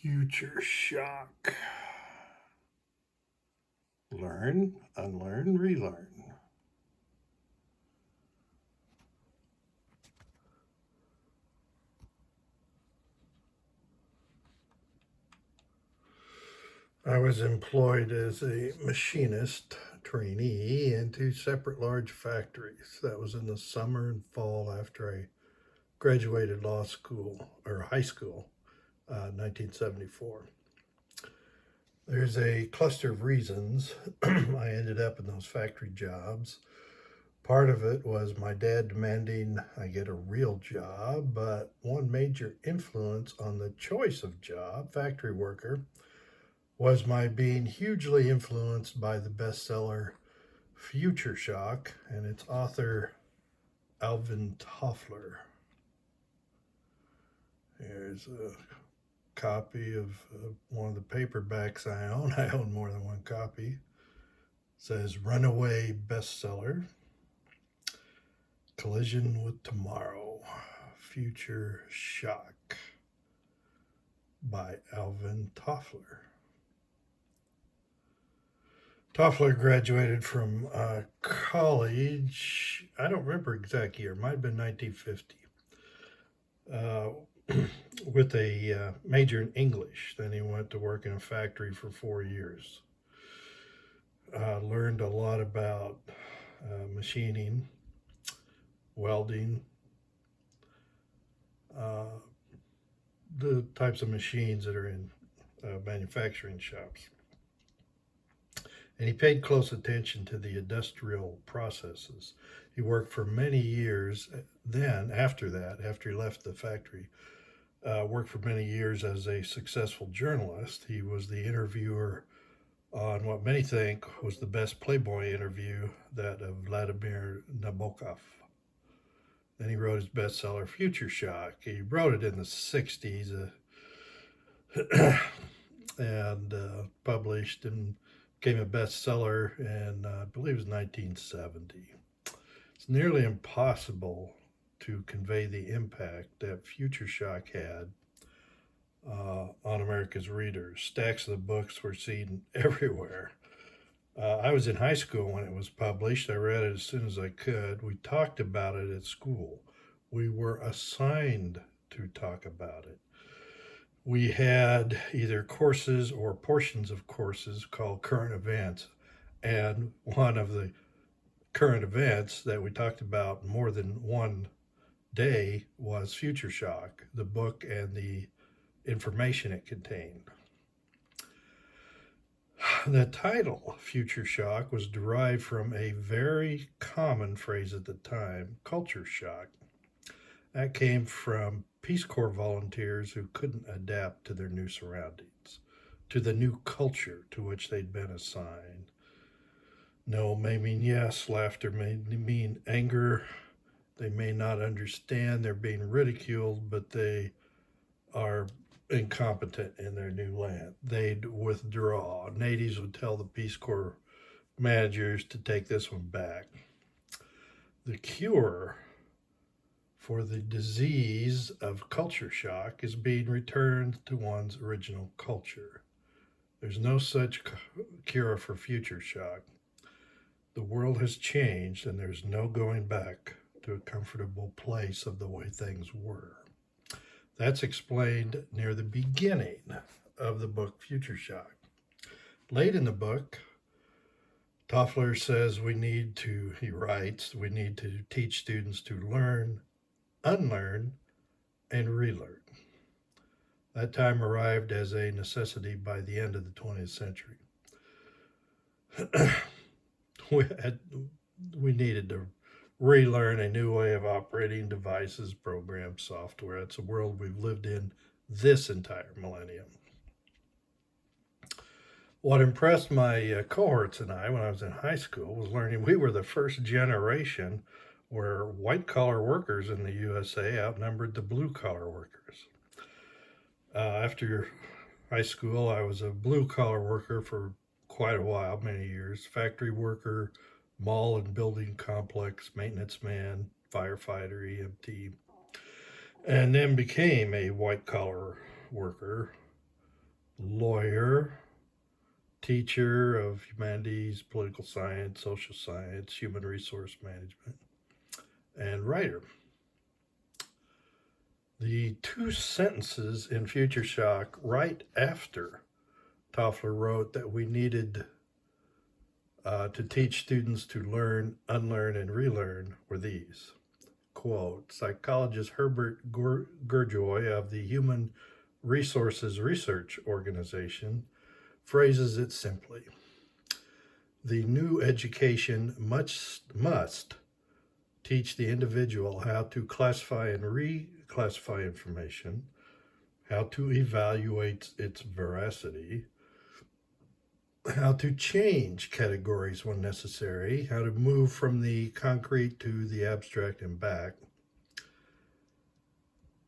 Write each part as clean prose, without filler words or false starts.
Future shock. Learn, unlearn, relearn. I was employed as a machinist trainee in two separate large factories. That was in the summer and fall after I graduated law school or high school, 1974. There's a cluster of reasons I ended up in those factory jobs. Part of it was my dad demanding I get a real job, but one major influence on the choice of job, factory worker, was my being hugely influenced by the bestseller Future Shock and its author, Alvin Toffler. Here's a copy of one of the paperbacks I own. I own more than one copy. It says Runaway Bestseller, Collision with Tomorrow, Future Shock by Alvin Toffler. Toffler graduated from college, I don't remember exact year, it might have been 1950, with a major in English. Then he went to work in a factory for 4 years. Learned a lot about machining, welding, the types of machines that are in manufacturing shops. And he paid close attention to the industrial processes. He worked for many years then, after he left the factory, worked for many years as a successful journalist. He was the interviewer on what many think was the best Playboy interview, that of Vladimir Nabokov. Then he wrote his bestseller, Future Shock. He wrote it in the 60s and published and became a bestseller in, I believe it was 1970. It's nearly impossible to convey the impact that Future Shock had on America's readers. Stacks of the books were seen everywhere. I was in high school when it was published. I read it as soon as I could. We talked about it at school. We were assigned to talk about it. We had either courses or portions of courses called current events. And one of the current events that we talked about more than one day was Future Shock, the book and the information it contained. The title, Future Shock, was derived from a very common phrase at the time, culture shock. That came from Peace Corps volunteers who couldn't adapt to their new surroundings, to the new culture to which they'd been assigned. No may mean yes, laughter may mean anger. They may not understand they're being ridiculed, but they are incompetent in their new land. They'd withdraw. Natives would tell the Peace Corps managers to take this one back. The cure for the disease of culture shock is being returned to one's original culture. There's no such cure for future shock. The world has changed and there's no going back to a comfortable place of the way things were. That's explained near the beginning of the book Future Shock. Late in the book, Toffler says he writes, we need to teach students to learn, unlearn, and relearn. That time arrived as a necessity by the end of the 20th century. We needed to relearn a new way of operating devices, programs, software. It's a world we've lived in this entire millennium. What impressed my cohorts and I when I was in high school was learning we were the first generation where white-collar workers in the USA outnumbered the blue-collar workers. After high school, I was a blue-collar worker for quite a while, many years, factory worker, mall and building complex maintenance man, firefighter, EMT, and then became a white-collar worker lawyer, teacher of humanities, political science, social science, human resource management, and writer. The two sentences in Future Shock right after Toffler wrote that we needed to teach students to learn, unlearn, and relearn were these. Quote, psychologist Herbert Gurjoy of the Human Resources Research Organization phrases it simply. The new education must teach the individual how to classify and reclassify information, how to evaluate its veracity, how to change categories when necessary, how to move from the concrete to the abstract and back,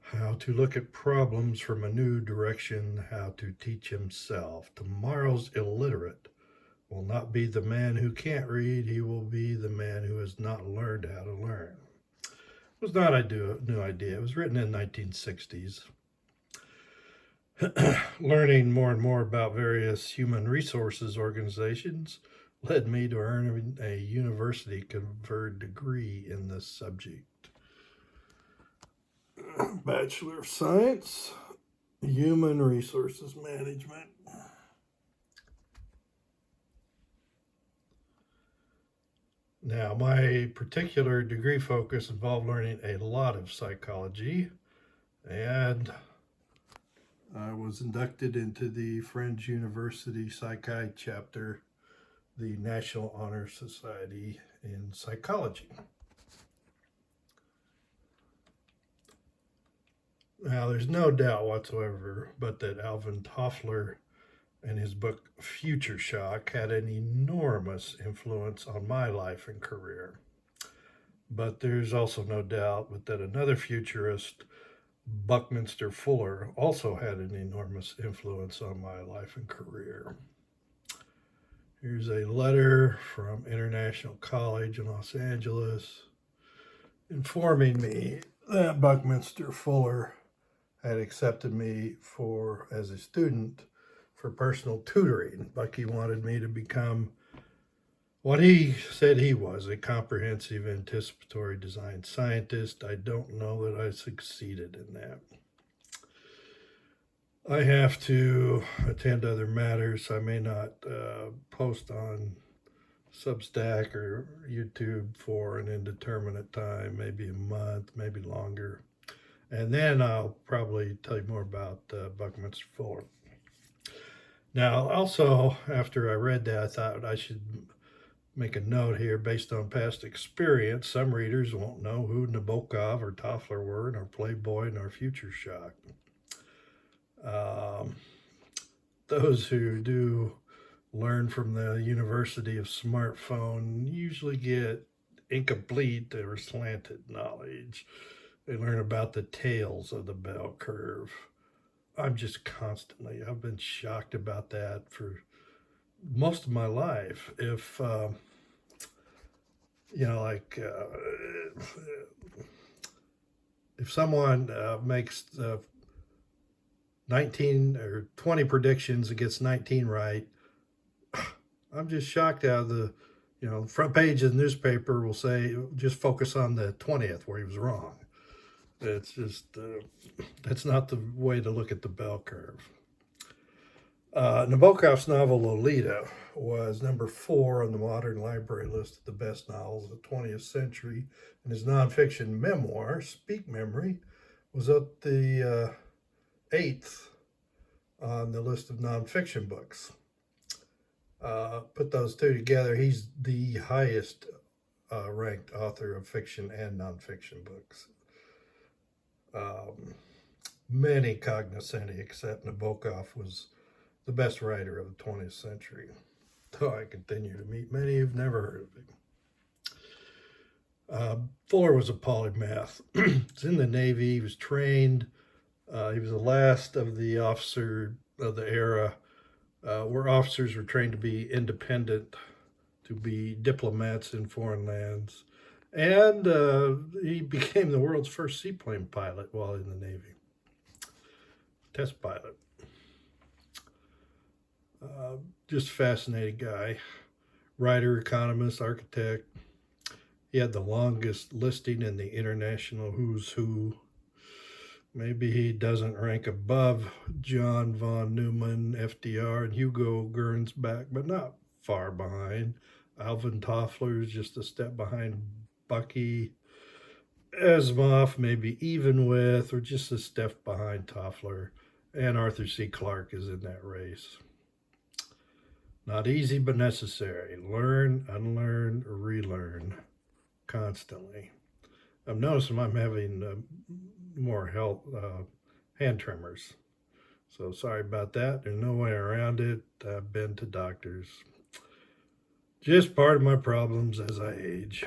how to look at problems from a new direction, how to teach himself. Tomorrow's illiterate will not be the man who can't read, he will be the man who has not learned how to learn. It was not a new idea. It was written in the 1960s. Learning more and more about various human resources organizations led me to earn a university conferred degree in this subject. Bachelor of Science, Human Resources Management. Now, my particular degree focus involved learning a lot of psychology, and I was inducted into the Fringe University Psychi chapter, the National Honor Society in Psychology. Now, there's no doubt whatsoever but that Alvin Toffler and his book Future Shock had an enormous influence on my life and career. But there's also no doubt but that another futurist, Buckminster Fuller, also had an enormous influence on my life and career. Here's a letter from International College in Los Angeles informing me that Buckminster Fuller had accepted me as a student for personal tutoring. Bucky wanted me to become what he said he was, a comprehensive anticipatory design scientist. I don't know that I succeeded in that. I have to attend to other matters. I may not post on Substack or YouTube for an indeterminate time, maybe a month, maybe longer. And then I'll probably tell you more about Buckminster Fuller. Now, also, after I read that, I thought I should make a note here based on past experience. Some readers won't know who Nabokov or Toffler were, nor Playboy, nor Future Shock. Those who do learn from the University of Smartphone usually get incomplete or slanted knowledge. They learn about the tails of the bell curve. I've been shocked about that for most of my life. If, if someone makes 19 or 20 predictions and gets 19 right, I'm just shocked out of the, front page of the newspaper will say, just focus on the 20th where he was wrong. It's just, that's not the way to look at the bell curve. Nabokov's novel Lolita was number 4 on the Modern Library list of the best novels of the 20th century, and his nonfiction memoir, Speak Memory, was at the 8th on the list of nonfiction books. Put those two together, he's the highest ranked author of fiction and nonfiction books. Many cognoscenti accept Nabokov was the best writer of the 20th century, though I continue to meet many who've never heard of him. Fuller was a polymath. He's in the Navy. He was trained. He was the last of the officer of the era where officers were trained to be independent, to be diplomats in foreign lands. And he became the world's first seaplane pilot while in the Navy. Test pilot. Just fascinating guy. Writer, economist, architect. He had the longest listing in the international who's who. Maybe he doesn't rank above John von Neumann, FDR, and Hugo Gernsback, but not far behind. Alvin Toffler is just a step behind Bucky. Asimov, maybe even with, or just a step behind Toffler. And Arthur C. Clarke is in that race. Not easy, but necessary. Learn, unlearn, relearn constantly. I'm noticing I'm having more health hand tremors. So sorry about that. There's no way around it. I've been to doctors. Just part of my problems as I age.